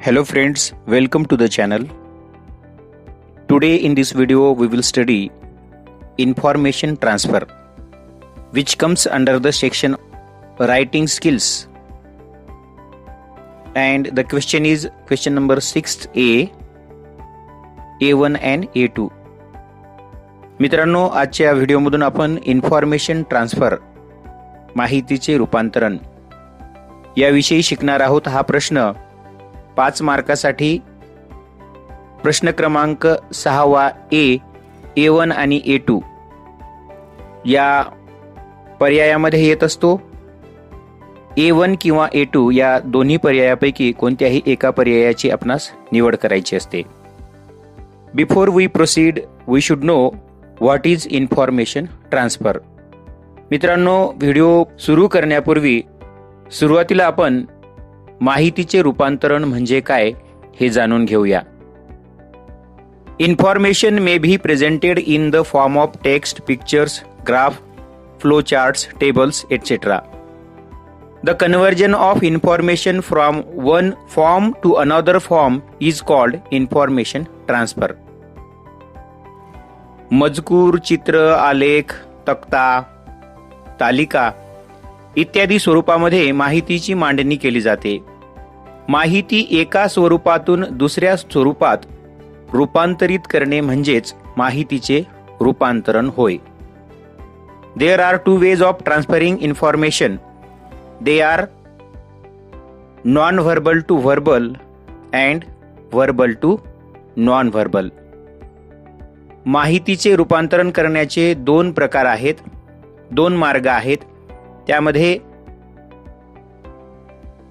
Hello friends, welcome to the channel. Today in this video we will study information transfer, which comes under the section writing skills. And the question is question number 6A, A1 and A2. मित्रांनो, आजच्या व्हिडिओमधून आपण information transfer, माहितीचे रूपांतरण याविषयी शिकणार आहोत. हा प्रश्न 5 मार्कासाठी प्रश्न क्रमांक 6वा A1 आणि A2 या पर्यायामध्ये येत असतो. A1 किंवा A2 या दोन्ही पर्यायापैकी कोणत्याही एका पर्यायाची आपणास निवड करायची असते. Before we proceed we should know what is information transfer. मित्रांनो, व्हिडिओ सुरू करण्यापूर्वी सुरुवातीला आपण माहितीचे रूपांतरण म्हणजे काय हे जाणून घेऊया. Information may be presented in the form of text, pictures, graph, flow charts, tables etcetera. The conversion of information from one form to another form is called information transfer. मजकूर, चित्र, आलेख, तक्ता, तालिका इत्यादी स्वरूपामध्ये माहितीची मांडणी केली जाते. माहिती एका स्वरूपातून दुसऱ्या स्वरूपात रूपांतरित करणे म्हणजेच माहितीचे रूपांतरण होय. There are two ways of transferring information. They are non-verbal to verbal and verbal to non-verbal. माहितीचे रूपांतरण करण्याचे 2 प्रकार आहेत, 2 मार्ग आहेत. त्यामध्ये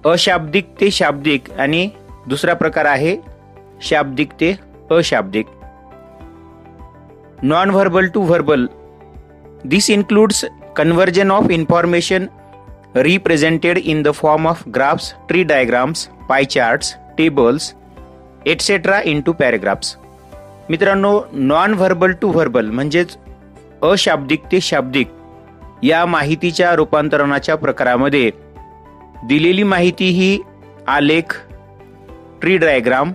अशाब्दिक ते शाब्दिक आणि दुसरा प्रकार आहे शाब्दिक ते अशाब्दिक. Non-verbal to verbal. This includes conversion of information represented in the form of graphs, tree diagrams, pie charts, tables, etc. into paragraphs. मित्रांनो, नॉन व्हर्बल टू व्हर्बल म्हणजेच अशाब्दिक ते शाब्दिक या माहितीच्या रूपांतरणाच्या प्रकारामध्ये दिलेली माहिती ही आलेख, ट्री डायग्राम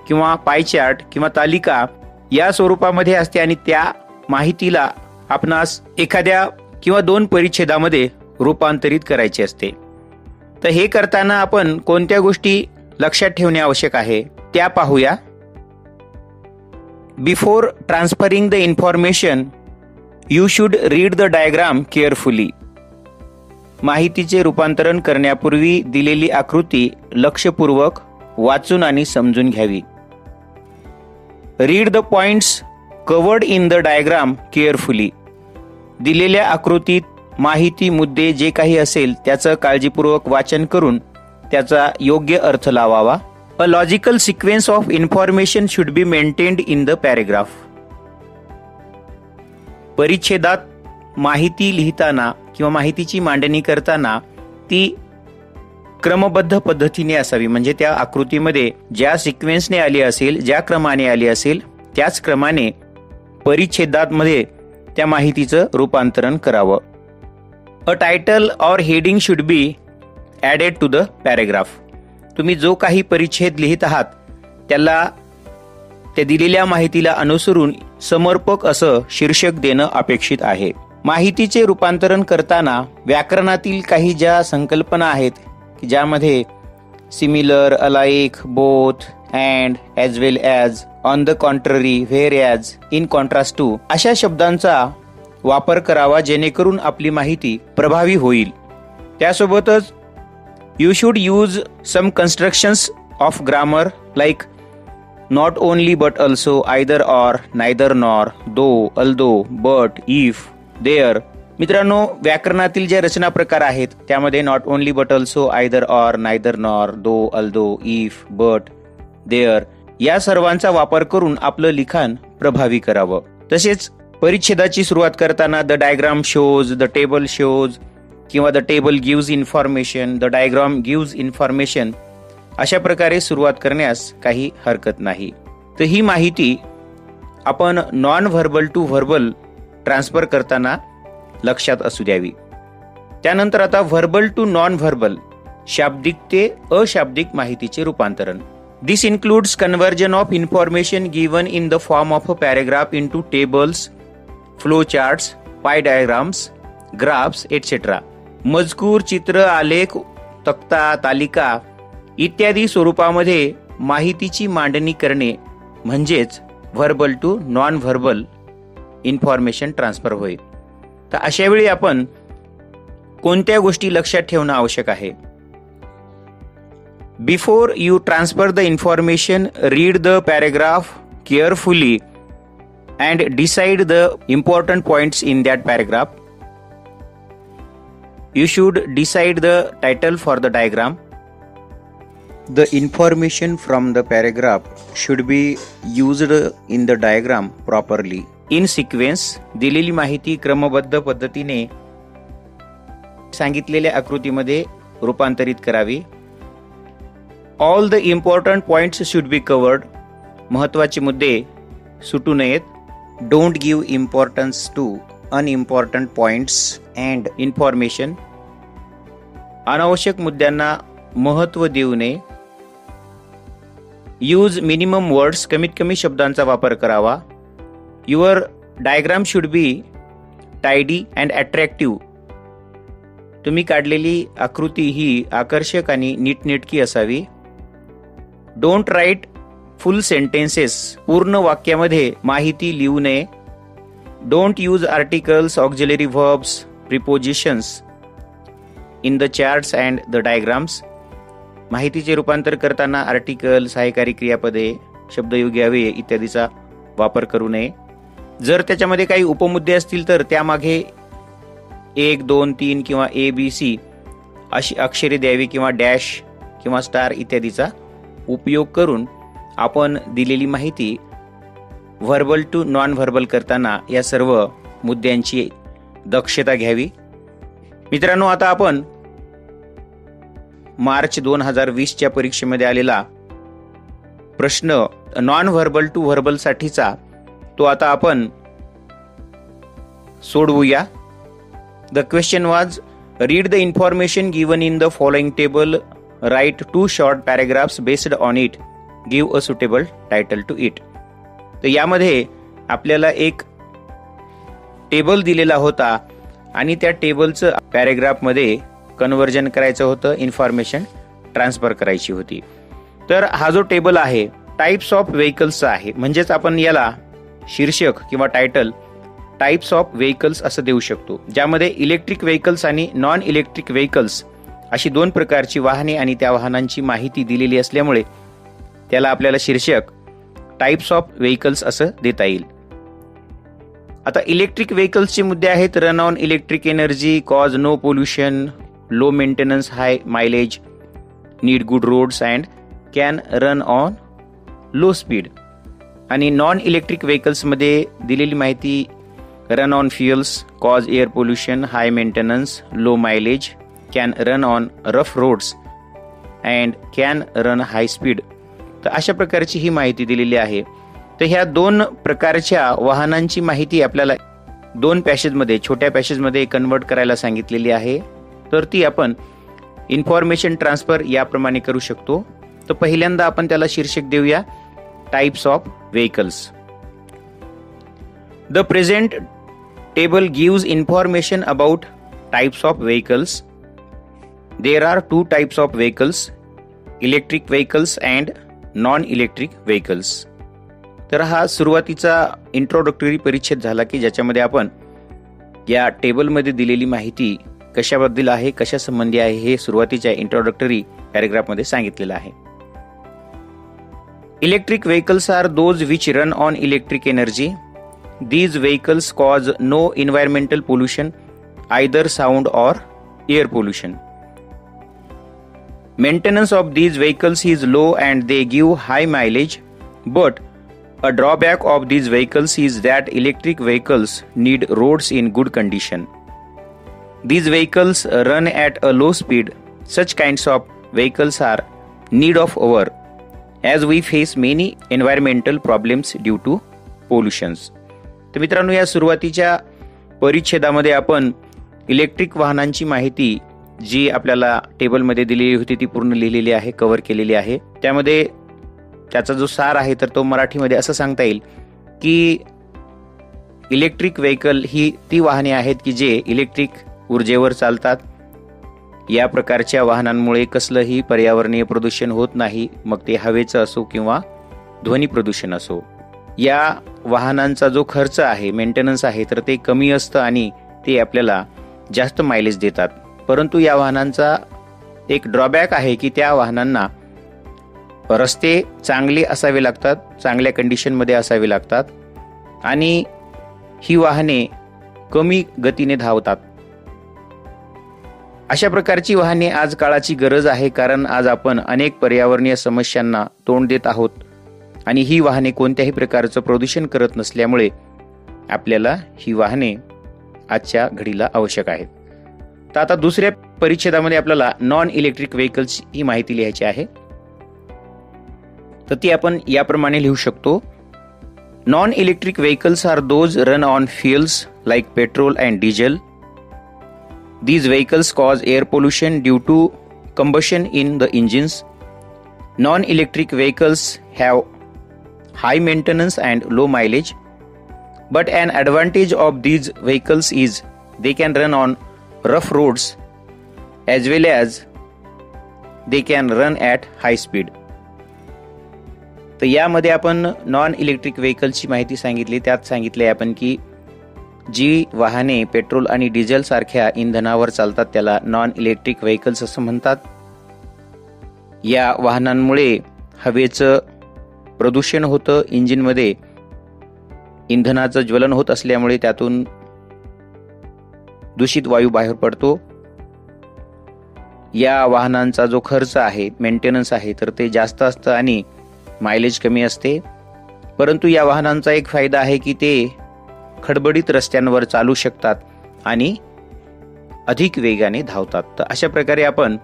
किंवा पाय चार्ट किंवा तालिका या स्वरूपामध्ये असते आणि त्या माहितीला आपणास एखाद्या किंवा 2 परिच्छेदामध्ये रूपांतरित करायचे असते. तर हे करताना आपण कोणत्या गोष्टी लक्षात ठेवणे आवश्यक आहे त्या पाहूया. Before transferring the information you should read the diagram carefully. माहितीचे रूपांतरण करण्यापूर्वी दिलेली आकृती लक्षपूर्वक वाचून आणि समजून घ्यावी. Read the points covered in the diagram carefully. दिलेल्या आकृतीत माहिती, मुद्दे जे काही असेल त्याचं काळजीपूर्वक वाचन करून त्याचा योग्य अर्थ लावावा. A logical sequence of information should be maintained in the paragraph. परिच्छेदात माहिती लिहिताना किंवा माहितीची मांडणी करताना ती क्रमबद्ध पद्धतीने असावी. म्हणजे त्या आकृतीमध्ये ज्या सिक्वेन्सने आली असेल, ज्या क्रमाने आली असेल त्याच क्रमाने परिच्छेदामध्ये त्या माहितीचं रूपांतरण करावं. A title or heading should be added to the paragraph. तुम्ही जो काही परिच्छेद लिहित आहात त्याला त्या दिलेल्या माहितीला अनुसरून समर्पक असं शीर्षक देणं अपेक्षित आहे. माहितीचे रूपांतरण करताना व्याकरणातील काही ज्या संकल्पना आहेत की ज्यामध्ये similar, alike, both, and, as well as, on the contrary, whereas, in contrast to अशा शब्दांचा वापर करावा जेणेकरून आपली माहिती प्रभावी होईल. त्यासोबतच you should use some constructions of grammar like not only but also, either or, neither nor, though, although, but, if, there. मित्रांनो, व्याकरणातील ज्या रचना प्रकार आहेत त्यामध्ये not only but also, either or, neither nor, though, although, if, but, there या सर्वांचा वापर करून आपलं लिखाण प्रभावी करावं. तसेच परिच्छेदाची सुरुवात करताना the diagram shows, the table shows किंवा the table gives information, the diagram gives information अशा प्रकारे सुरुवात करण्यास काही हरकत नाही. तर ही माहिती आपण non verbal to verbal transfer करताना लक्षात असू द्यावी. त्यानंतर आता व्हर्बल टू नॉन व्हर्बल शाब्दिक ते अशाब्दिक माहितीचे रूपांतरण. This includes conversion of information given in the form of a paragraph into tables, flow charts, pie diagrams, graphs etcetera. मजकूर, चित्र, आलेख, तक्ता, तालिका इत्यादी स्वरूपामध्ये माहितीची मांडणी करणे म्हणजेच verbal to non verbal information transfer होय. तर अशा वेळी आपण कोणत्या गोष्टी लक्षात ठेवणं आवश्यक आहे? Before you transfer the information, read the paragraph carefully and decide the important points in that paragraph. You should decide the title for the diagram. The information from the paragraph should be used in the diagram properly. In sequence, दिलेली माहिती क्रमबद्ध पद्धतीने सांगितलेल्या आकृतीमध्ये रूपांतरित करावी. All the important points should be covered. महत्त्वाचे मुद्दे सुटू नयेत. Don't give importance to unimportant points and information. अनावश्यक मुद्द्यांना महत्त्व देऊ नये. यूज मिनिमम वर्ड्स, कमीत कमी शब्दांचा वापर करावा. Your diagram should be tidy and attractive. तुम्ही काढलेली आकृती ही आकर्षक आणि नीटनेटकी असावी. Don't write full sentences. पूर्ण वाक्यामध्ये माहिती लिहू नये. Don't use articles, auxiliary verbs, prepositions in the charts and the diagrams. माहितीचे रूपांतर करताना आर्टिकल, सहाय्यकारी क्रियापदे, शब्दयोगी अव्यय इत्यादीचा वापर करू नये. जर त्याच्यामध्ये काही उपमुद्दे असतील तर त्यामागे 1, 2, 3 किंवा ABC अशी अक्षरे द्यावी किंवा डॅश किंवा स्टार इत्यादीचा उपयोग करून आपण दिलेली माहिती व्हर्बल टू नॉन व्हर्बल करताना या सर्व मुद्द्यांची दक्षता घ्यावी. मित्रांनो, आता आपण मार्च 2020च्या परीक्षेमध्ये आलेला प्रश्न नॉन व्हर्बल टू व्हर्बल साठीचा तो आता आपण सोडवूया. The question was, read the information given in the following table, write 2 short paragraphs based on it, give a suitable title to it. तर यामध्ये आपल्याला एक टेबल दिलेला होता आणि त्या टेबलचं पॅरेग्राफमध्ये कन्व्हर्जन करायचं होतं, इन्फॉर्मेशन ट्रान्सफर करायची होती. तर हा जो टेबल आहे टाइप्स ऑफ व्हेकल्सचा आहे. म्हणजेच आपण याला शीर्षक किंवा टायटल टाइप्स ऑफ व्हेकल्स असं देऊ शकतो, ज्यामध्ये इलेक्ट्रिक व्हेकल्स आणि नॉन इलेक्ट्रिक व्हेकल्स अशी 2 प्रकारची वाहने आणि त्या वाहनांची माहिती दिलेली असल्यामुळे त्याला आपल्याला शीर्षक टाइप्स ऑफ व्हेकल्स असं देता येईल. आता इलेक्ट्रिक व्हेकल्सचे मुद्दे आहेत, run on electric energy, cause no pollution, low maintenance, high mileage, need good roads and can run on low speed. आणि नॉन इलेक्ट्रिक व्हेकल्समध्ये दिलेली माहिती run on fuels, cause air pollution, high maintenance, low mileage, can run on rough roads and can run high speed. तर अशा प्रकारची ही माहिती दिलेली आहे. तर ह्या 2 प्रकारच्या वाहनांची माहिती आपल्याला 2 पॅसेजमध्ये, छोट्या पॅसेजमध्ये कन्वर्ट करायला सांगितलेली आहे. तर ती आपण इन्फॉर्मेशन ट्रान्सफर याप्रमाणे करू शकतो. तर पहिल्यांदा आपण त्याला शीर्षक देऊया, types of vehicles. The present table gives information about types of vehicles. There are 2 types of vehicles, electric vehicles and non electric vehicles. तर हा सुरुवातीचा इंट्रोडक्टरी परिच्छेद झाला की ज्याच्यामध्ये आपण या टेबलमध्ये दिलेली माहिती कशाबद्दल आहे, कशा संबंधी आहे हे सुरुवातीच्या इंट्रोडक्टरी पॅरेग्राफमध्ये सांगितलेलं आहे. Electric vehicles are those which run on electric energy. These vehicles cause no environmental pollution, either sound or air pollution. Maintenance of these vehicles is low and they give high mileage, but a drawback of these vehicles is that electric vehicles need roads in good condition. These vehicles run at a low speed. Such kinds of vehicles are need of our, as we face many environmental problems due to pollutions. तर मित्रांनो, या सुरुवातीच्या परिच्छेदामध्ये आपण electric वाहनांची माहिती जी आपल्याला टेबलमध्ये दिलेली होती ती पूर्ण लिहिलेली आहे, कव्हर केलेली आहे. त्यामध्ये त्याचा जो सार आहे तर तो मराठीमध्ये असं सांगता येईल की इलेक्ट्रिक व्हेकल ही ती वाहने आहेत की जे इलेक्ट्रिक ऊर्जेवर चालतात. या प्रकारच्या वाहनांमुळे कसलंही पर्यावरणीय प्रदूषण होत नाही, मग ते हवेचं असो किंवा ध्वनी प्रदूषण असो. या वाहनांचा जो खर्च आहे, मेंटेनन्स आहे, तर ते कमी असतं आणि ते आपल्याला जास्त मायलेज देतात. परंतु या वाहनांचा एक ड्रॉबॅक आहे की त्या वाहनांना रस्ते चांगले असावे लागतात, चांगल्या कंडिशनमध्ये असावे लागतात आणि ही वाहने कमी गतीने धावतात. अशा प्रकारची वाहने आज काळाची गरज आहे, कारण आज आपण अनेक पर्यावरणीय समस्यांना तोंड देत आहोत आणि ही वाहने कोणत्याही प्रकारचं प्रदूषण करत नसल्यामुळे आपल्याला ही वाहने आजच्या घडीला आवश्यक आहेत. तर आता दुसऱ्या परिच्छेदामध्ये आपल्याला नॉन इलेक्ट्रिक व्हेकल्स ही माहिती लिहायची आहे. तर ती आपण याप्रमाणे लिहू शकतो. Non-electric vehicles are those run on fuels like petrol and diesel. These vehicles cause air pollution due to combustion in the engines. Non-electric vehicles have high maintenance and low mileage, but an advantage of these vehicles is they can run on rough roads as well as they can run at high speed. तर यामध्ये आपण non electric व्हेकल्सची माहिती सांगितली. त्यात सांगितले आपण की जी वाहने पेट्रोल आणि डिझेल सारख्या इंधनावर चालतात त्याला नॉन इलेक्ट्रिक व्हेकल्स असं म्हणतात. या वाहनांमुळे हवेचं प्रदूषण होतं, इंजिनमध्ये इंधनाचं ज्वलन होत असल्यामुळे त्यातून दूषित वायू बाहेर पडतो. या वाहनांचा जो खर्च आहे, मेंटेनन्स आहे, तर ते जास्त असतं आणि मायलेज कमी असते. परंतु या वाहनांचा एक फायदा आहे की ते खडबडीत रस्त्यांवर चालू शकतात आणि अधिक वेगाने धावतात. तर अशा प्रकारे आपण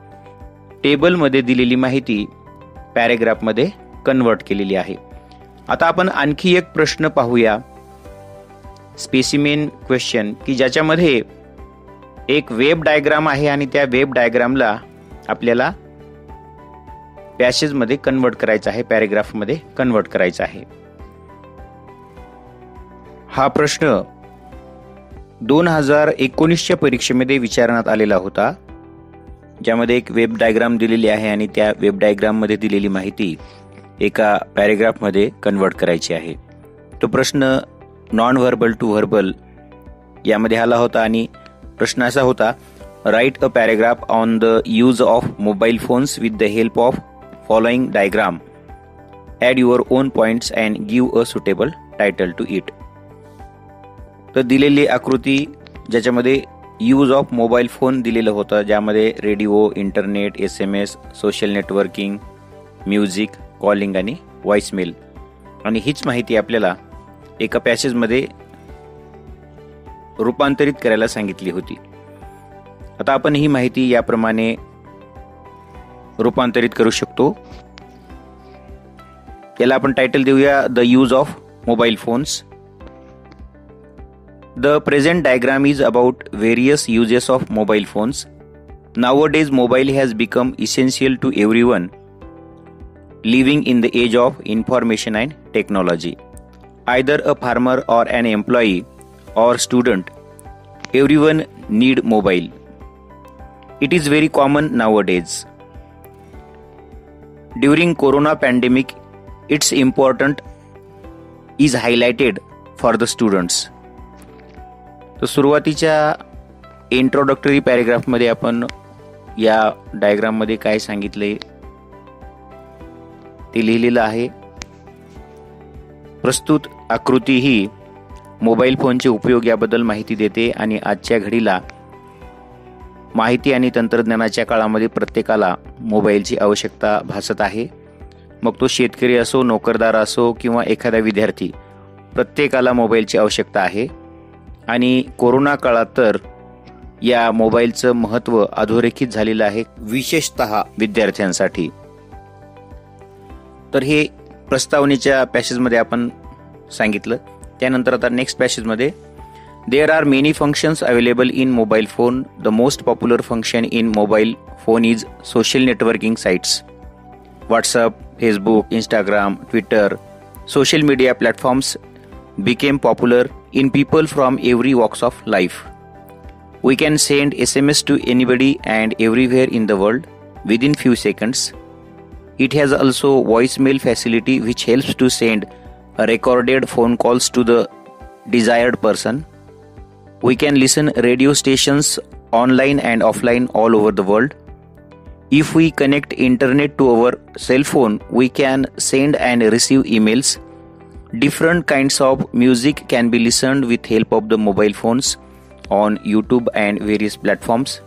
टेबलमध्ये दिलेली माहिती पॅरेग्राफमध्ये कन्वर्ट केलेली आहे. आता आपण आणखी एक प्रश्न पाहूया, स्पेसिमेन क्वेश्चन, की ज्याच्यामध्ये एक वेब डायग्राम आहे आणि त्या वेब डायग्रामला आपल्याला पॅसेजमध्ये कन्वर्ट करायचं आहे, पॅरेग्राफमध्ये कन्वर्ट करायचं आहे. हा प्रश्न 2019च्या परीक्षेमध्ये विचारण्यात आलेला होता, ज्यामध्ये एक वेब डायग्राम दिलेली आहे आणि त्या वेब डायग्राम मध्ये दिलेली माहिती एका पॅरेग्राफमध्ये कन्वर्ट करायची आहे. तो प्रश्न नॉन व्हर्बल टू व्हर्बल यामध्ये आला होता आणि प्रश्न असा होता, right a paragraph on the use of mobile phones with the help of following diagram. Add your own points and give a suitable title to it. तर दिलेली आकृती ज्याच्यामध्ये यूज ऑफ मोबाईल फोन दिलेलं होतं, ज्यामध्ये radio, internet, SMS, social networking, music, calling आणि voicemail, आणि हीच माहिती आपल्याला एका पॅसेजमध्ये रूपांतरित करायला सांगितली होती. आता आपण ही माहिती याप्रमाणे रूपांतरित करू शकतो. याला आपण टायटल देऊया, the use of mobile phones. The present diagram is about various uses of mobile phones. Nowadays mobile has become essential to everyone living in the age of information and technology. Either a farmer or an employee or student, everyone need mobile. It is very common nowadays. During corona pandemic, its important is highlighted for the students. तर सुरुवातीच्या introductory पॅरेग्राफमध्ये आपण या डायग्राममध्ये काय सांगितले ते लिहिलेलं आहे. प्रस्तुत आकृती ही मोबाईल फोनचे उपयोग याबद्दल माहिती देते आणि आजच्या घडीला माहिती आणि तंत्रज्ञानाच्या काळामध्ये प्रत्येकाला मोबाईलची आवश्यकता भासत आहे. मग तो शेतकरी असो, नोकरदार असो किंवा एखादा विद्यार्थी, प्रत्येकाला मोबाईलची आवश्यकता आहे. आणि कोरोना काळात तर या मोबाईलचं महत्त्व अधोरेखित झालेलं आहे, विशेषतः विद्यार्थ्यांसाठी. तर हे प्रस्तावनेच्या पॅसेजमध्ये आपण सांगितलं. त्यानंतर आता next पॅसेजमध्ये There are many functions available in mobile phone. The most popular function in mobile phone is social networking sites. WhatsApp, Facebook, Instagram, Twitter, social media platforms became popular in people from every walks of life. We can send SMS to anybody and everywhere in the world within few seconds. It has also voicemail facility which helps to send recorded phone calls to the desired person. We can listen radio stations online and offline all over the world. If we connect internet to our cell phone, we can send and receive emails. Different kinds of music can be listened with help of the mobile phones on YouTube and various platforms.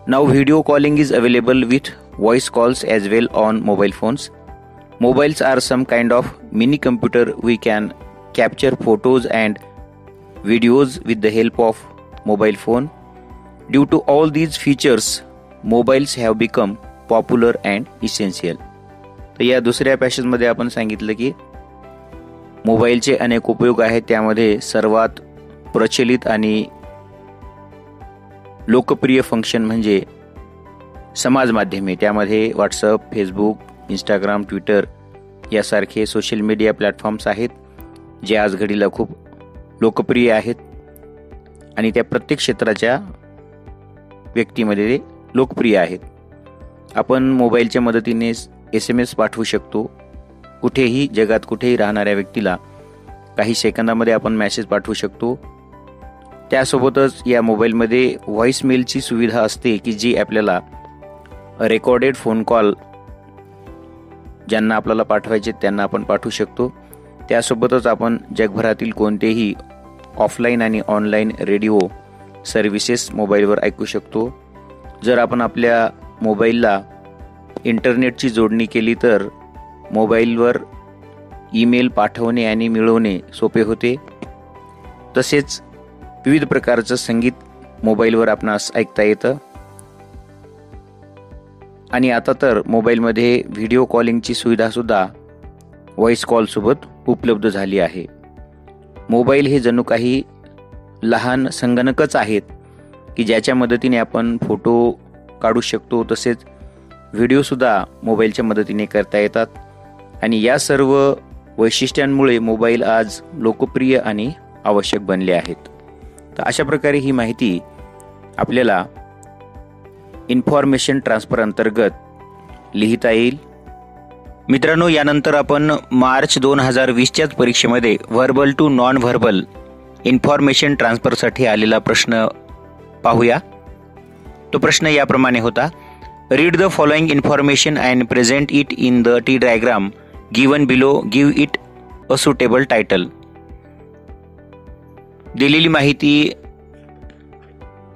Now video calling is available with voice calls as well on mobile phones. Mobiles are some kind of mini computer. We can capture photos and videos with the help of mobile phone. Due to all these features, mobiles have become popular and essential. तर या दुसऱ्या पॅसेजमध्ये आपण सांगितलं की मोबाईलचे अनेक उपयोग आहेत. त्यामध्ये सर्वात प्रचलित आणि लोकप्रिय फंक्शन म्हणजे समाज माध्यमे. त्यामध्ये व्हॉट्सअप, फेसबुक, इंस्टाग्राम, ट्विटर यासारखे सोशल मीडिया प्लॅटफॉर्म्स आहेत जे आज घडीला खूप लोकप्रिय आहेत आणि त्या प्रत्येक क्षेत्राच्या व्यक्तीमध्ये लोकप्रिय आहेत. आपण मोबाईलच्या मदतीने SMS पाठवू शकतो. कुठेही जगात कुठेही राहणाऱ्या व्यक्तीला काही सेकंदामध्ये आपण मेसेज पाठवू शकतो. त्यासोबतच या मोबाईलमध्ये व्हॉइसमेलची सुविधा असते की जी आपल्याला रेकॉर्डेड फोन कॉल ज्यांना आपल्याला पाठवायचे त्यांना आपण पाठवू शकतो. त्यासोबतच आपण जगभरातील कोणतेही ऑफलाईन आणि ऑनलाईन रेडिओ सर्व्हिसेस मोबाईलवर ऐकू शकतो. जर आपण आपल्या मोबाईलला इंटरनेटची जोडणी केली तर मोबाईलवर ईमेल पाठवणे आणि मिळवणे सोपे होते. तसेच विविध प्रकारचं संगीत मोबाईलवर आपणास ऐकता येतं. आणि आता तर मोबाईलमध्ये व्हिडिओ कॉलिंगची सुविधा सुद्धा व्हॉइस कॉल सोबत उपलब्ध झाली आहे. मोबाईल हे जणू काही लहान संगणकच आहेत की ज्याच्या मदतीने आपण फोटो काढू शकतो. तसेच व्हिडिओ सुद्धा मोबाईलच्या मदतीने करता येतात. आणि या सर्व वैशिष्ट्यांमुळे मोबाईल आज लोकप्रिय आणि आवश्यक बनले आहेत. तर अशा प्रकारे ही माहिती आपल्याला इन्फॉर्मेशन ट्रान्सफर अंतर्गत लिहिता येईल. मित्रांनो, यानंतर आपण मार्च 2020च्याच परीक्षेमध्ये verbal to non verbal information ट्रान्सफरसाठी आलेला प्रश्न पाहूया. तो प्रश्न याप्रमाणे होता. Read the following information and present it in the T diagram given below. Give it a suitable title. दिलेली माहिती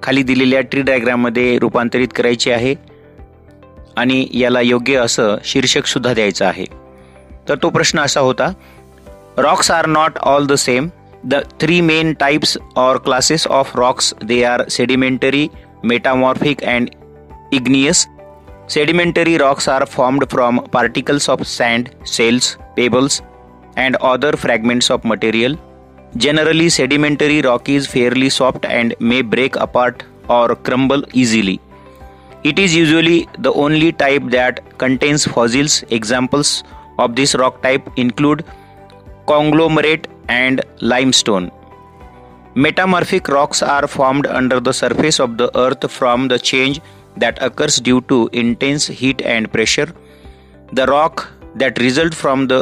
खाली दिलेल्या ट्री डायग्राममध्ये रूपांतरित करायची आहे आणि याला योग्य असं शीर्षक सुद्धा द्यायचं आहे. तर तो प्रश्न असा होता. Rocks are not all the same. The 3 main types or classes of rocks they are sedimentary, metamorphic and igneous. Sedimentary rocks are formed from particles of sand, shells, pebbles, and other fragments of material. Generally, sedimentary rock is fairly soft and may break apart or crumble easily. It is usually the only type that contains fossils. Examples of this rock type include conglomerate and limestone. Metamorphic rocks are formed under the surface of the earth from the change that occurs due to intense heat and pressure. The rock that result from the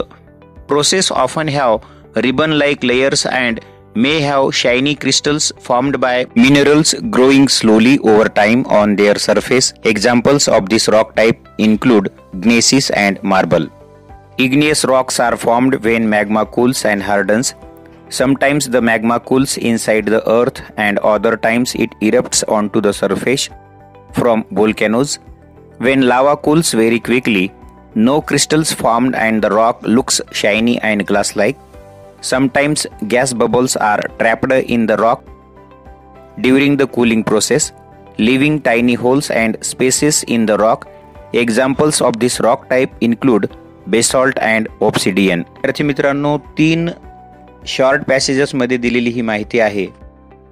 process often have ribbon-like layers and may have shiny crystals formed by minerals growing slowly over time on their surface. Examples of this rock type include gneiss and marble. Igneous rocks are formed when magma cools and hardens. Sometimes the magma cools inside the earth and other times it erupts onto the surface from volcanoes. When lava cools very quickly, no crystals formed and the rock looks shiny and glass-like. Sometimes gas bubbles are trapped in the rock during the cooling process, leaving tiny holes and spaces in the rock. Examples of this rock type include basalt and obsidian. विद्यार्थी मित्रांनो, 3 short passages मध्ये दिलेली ही माहिती आहे.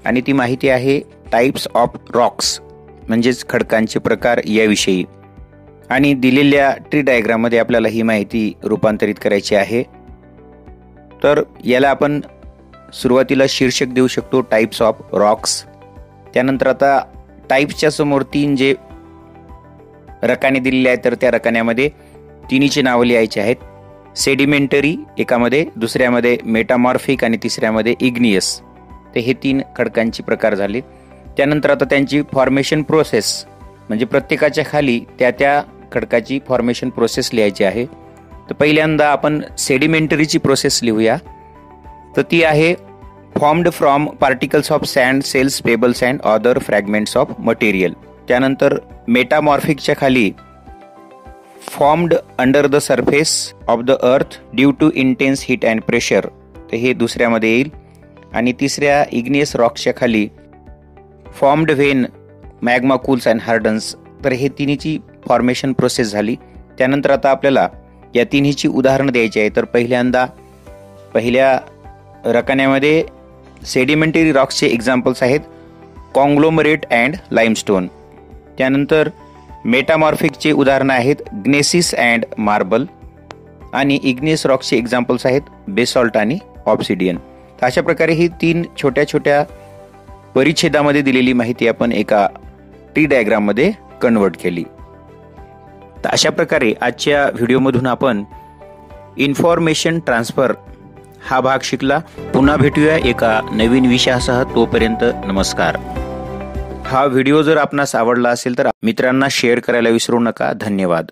आणि ती माहिती आहे टाइप्स ऑफ रॉक्स म्हणजेच खडकांचे प्रकार याविषयी. आणि दिलेल्या ट्री डायग्राममध्ये आपल्याला ही माहिती रूपांतरित करायची आहे. तर याला आपण सुरुवातीला शीर्षक देऊ शकतो टाइप्स ऑफ रॉक्स. त्यानंतर आता टाइप्सच्या समोर 3 जे रकाने दिलेले आहेत तर त्या रकान्यामध्ये तिन्हीची नावं लिहायची आहेत. सेडिमेंटरी एकामध्ये, दुसऱ्यामध्ये मेटामॉर्फिक आणि तिसऱ्यामध्ये इग्नियस. ते हे 3 खडकांचे प्रकार झाले. त्यानंतर आता त्यांची फॉर्मेशन प्रोसेस म्हणजे प्रत्येकाच्या खाली त्या खडकाची फॉर्मेशन प्रोसेस लिहायची आहे. तर पहिल्यांदा आपण सेडिमेंटरीची प्रोसेस लिहूया. तर ती आहे formed from particles of sand, shells, pebbles and other fragments of material. त्यानंतर मेटामॉर्फिकच्या खाली formed under the surface of the earth due to intense heat and pressure. तर हे दुसऱ्यामध्ये येईल. आणि तिसऱ्या इग्नियस रॉक्सच्या खाली formed when magma cools and hardens. तर हे तिन्हीची फॉर्मेशन प्रोसेस झाली. त्यानंतर आता आपल्याला या तिन्हीची उदाहरणं द्यायची आहे. तर पहिल्या रकान्यामध्ये सेडिमेंटरी रॉक्सचे एक्झाम्पल्स आहेत कॉंग्लोमरेट अँड लाईमस्टोन. त्यानंतर मेटामॉर्फिकचे उदाहरणं आहेत ग्नेसिस अँड मार्बल. आणि इग्नियस रॉक्सचे एक्झाम्पल्स आहेत बेसॉल्ट आणि ऑब्सिडियन. तर अशा प्रकारे ही 3 छोट्या छोट्या परिच्छेदामध्ये दिलेली माहिती आपण एका ट्री डायग्राममध्ये कन्वर्ट केली. तर अशा प्रकारे आजच्या व्हिडिओमधून आपण इन्फॉर्मेशन ट्रान्सफर हा भाग शिकला. पुन्हा भेटूया एका नवीन विषयासह. तोपर्यंत नमस्कार. हा व्हिडिओ जर आपणास आवडला असेल तर मित्रांना शेअर करायला विसरू नका. धन्यवाद.